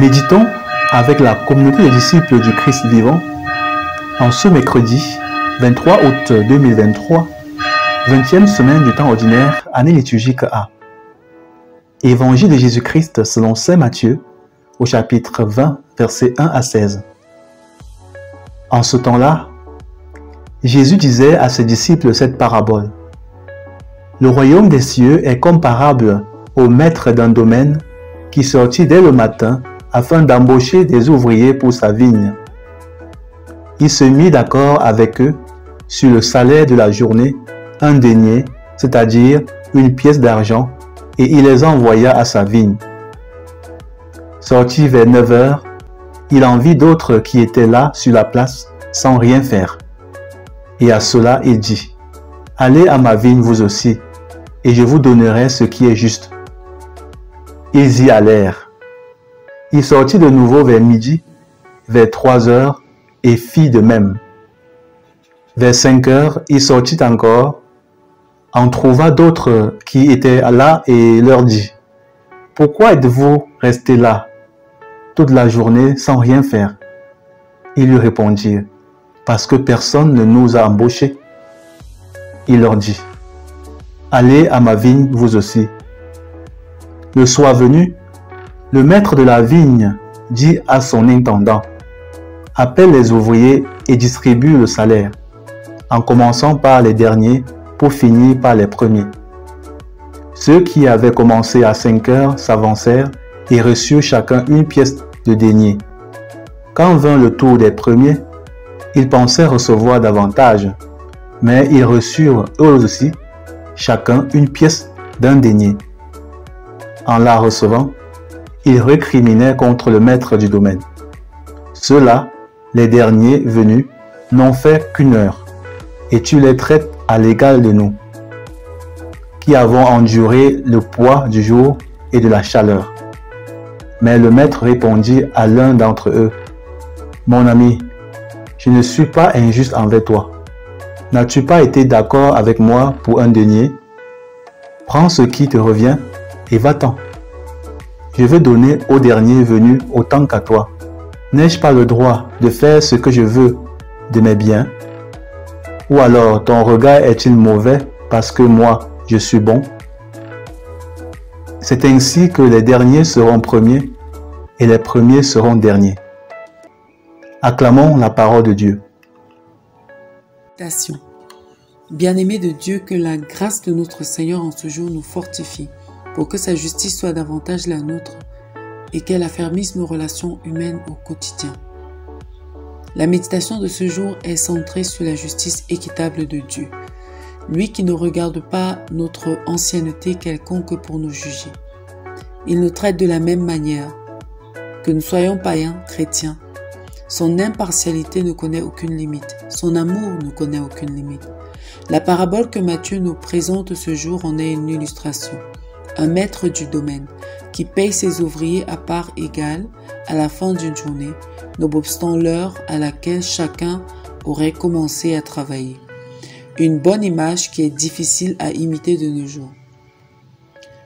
Méditons avec la communauté des disciples du Christ vivant en ce mercredi 23 août 2023, 20e semaine du temps ordinaire, année liturgique A. Évangile de Jésus-Christ selon saint Matthieu, au chapitre 20, versets 1 à 16. En ce temps-là, Jésus disait à ses disciples cette parabole. Le royaume des cieux est comparable au maître d'un domaine qui sortit dès le matin afin d'embaucher des ouvriers pour sa vigne. Il se mit d'accord avec eux sur le salaire de la journée, un denier, c'est-à-dire une pièce d'argent, et il les envoya à sa vigne. Sorti vers 9 heures, il en vit d'autres qui étaient là sur la place sans rien faire. Et à cela il dit, « Allez à ma vigne vous aussi, et je vous donnerai ce qui est juste. » Ils y allèrent. Il sortit de nouveau vers midi, vers 3 heures, et fit de même. Vers 5 heures, il sortit encore, en trouva d'autres qui étaient là et leur dit, « Pourquoi êtes-vous restés là toute la journée sans rien faire ?» Ils lui répondirent, « Parce que personne ne nous a embauchés. » Il leur dit, « Allez à ma vigne vous aussi. » Le soir venu, le maître de la vigne dit à son intendant, « Appelle les ouvriers et distribue le salaire, en commençant par les derniers pour finir par les premiers. » Ceux qui avaient commencé à 5 heures s'avancèrent et reçurent chacun une pièce de denier. Quand vint le tour des premiers, ils pensaient recevoir davantage, mais ils reçurent eux aussi chacun une pièce d'un denier. En la recevant, ils récriminaient contre le maître du domaine. Ceux-là, les derniers venus, n'ont fait qu'une heure, et tu les traites à l'égal de nous, qui avons enduré le poids du jour et de la chaleur. Mais le maître répondit à l'un d'entre eux, « Mon ami, je ne suis pas injuste envers toi. N'as-tu pas été d'accord avec moi pour un denier? Prends ce qui te revient et va-t'en. Je veux donner au dernier venu autant qu'à toi. N'ai-je pas le droit de faire ce que je veux de mes biens? Ou alors ton regard est-il mauvais parce que moi, je suis bon? » C'est ainsi que les derniers seront premiers et les premiers seront derniers. Acclamons la parole de Dieu. Bien-aimés de Dieu, que la grâce de notre Seigneur en ce jour nous fortifie, pour que sa justice soit davantage la nôtre et qu'elle affermisse nos relations humaines au quotidien. La méditation de ce jour est centrée sur la justice équitable de Dieu, lui qui ne regarde pas notre ancienneté quelconque pour nous juger. Il nous traite de la même manière, que nous soyons païens, chrétiens. Son impartialité ne connaît aucune limite, son amour ne connaît aucune limite. La parabole que Matthieu nous présente ce jour en est une illustration. Un maître du domaine qui paye ses ouvriers à part égale à la fin d'une journée, nonobstant l'heure à laquelle chacun aurait commencé à travailler. Une bonne image qui est difficile à imiter de nos jours.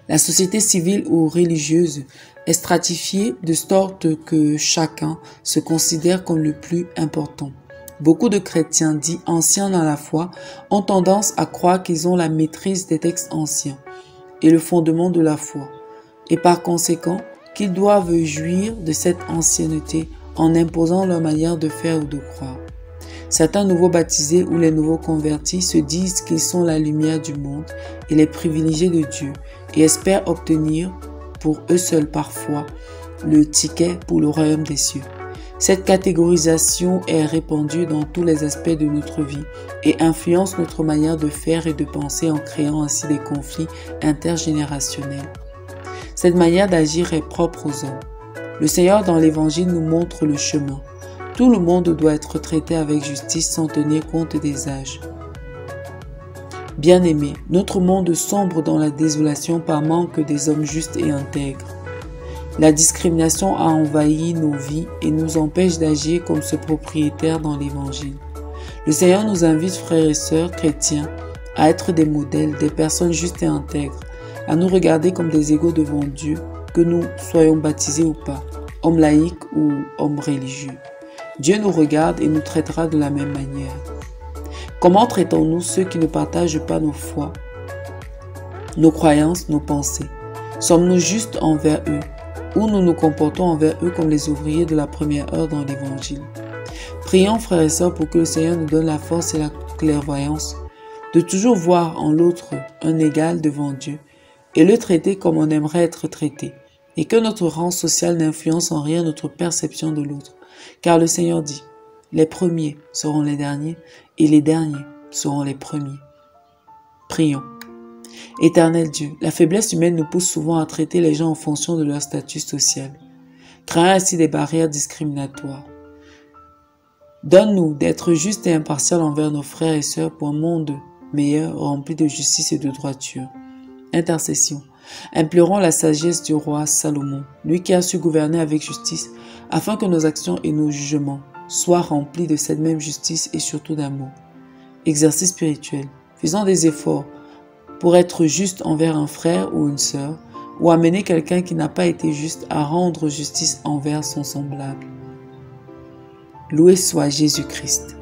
La société civile ou religieuse est stratifiée de sorte que chacun se considère comme le plus important. Beaucoup de chrétiens dits anciens dans la foi ont tendance à croire qu'ils ont la maîtrise des textes anciens et le fondement de la foi, et par conséquent qu'ils doivent jouir de cette ancienneté en imposant leur manière de faire ou de croire. Certains nouveaux baptisés ou les nouveaux convertis se disent qu'ils sont la lumière du monde et les privilégiés de Dieu et espèrent obtenir, pour eux seuls parfois, le ticket pour le royaume des cieux. Cette catégorisation est répandue dans tous les aspects de notre vie et influence notre manière de faire et de penser en créant ainsi des conflits intergénérationnels. Cette manière d'agir est propre aux hommes. Le Seigneur dans l'Évangile nous montre le chemin. Tout le monde doit être traité avec justice sans tenir compte des âges. Bien-aimés, notre monde sombre dans la désolation par manque des hommes justes et intègres. La discrimination a envahi nos vies et nous empêche d'agir comme ce propriétaire dans l'Évangile. Le Seigneur nous invite, frères et sœurs chrétiens, à être des modèles, des personnes justes et intègres, à nous regarder comme des égaux devant Dieu, que nous soyons baptisés ou pas. homme laïque ou homme religieux. Dieu nous regarde et nous traitera de la même manière. Comment traitons-nous ceux qui ne partagent pas nos foi, nos croyances, nos pensées? Sommes-nous justes envers eux ou nous nous comportons envers eux comme les ouvriers de la première heure dans l'Évangile? Prions, frères et sœurs, pour que le Seigneur nous donne la force et la clairvoyance de toujours voir en l'autre un égal devant Dieu et le traiter comme on aimerait être traité, et que notre rang social n'influence en rien notre perception de l'autre. Car le Seigneur dit, les premiers seront les derniers et les derniers seront les premiers. Prions. Éternel Dieu, la faiblesse humaine nous pousse souvent à traiter les gens en fonction de leur statut social, créant ainsi des barrières discriminatoires. Donne-nous d'être justes et impartials envers nos frères et sœurs pour un monde meilleur, rempli de justice et de droiture. Intercession. Implorons la sagesse du roi Salomon, lui qui a su gouverner avec justice, afin que nos actions et nos jugements soient remplis de cette même justice et surtout d'amour. Exercice spirituel. Faisons des efforts pour être juste envers un frère ou une sœur, ou amener quelqu'un qui n'a pas été juste à rendre justice envers son semblable. Loué soit Jésus-Christ.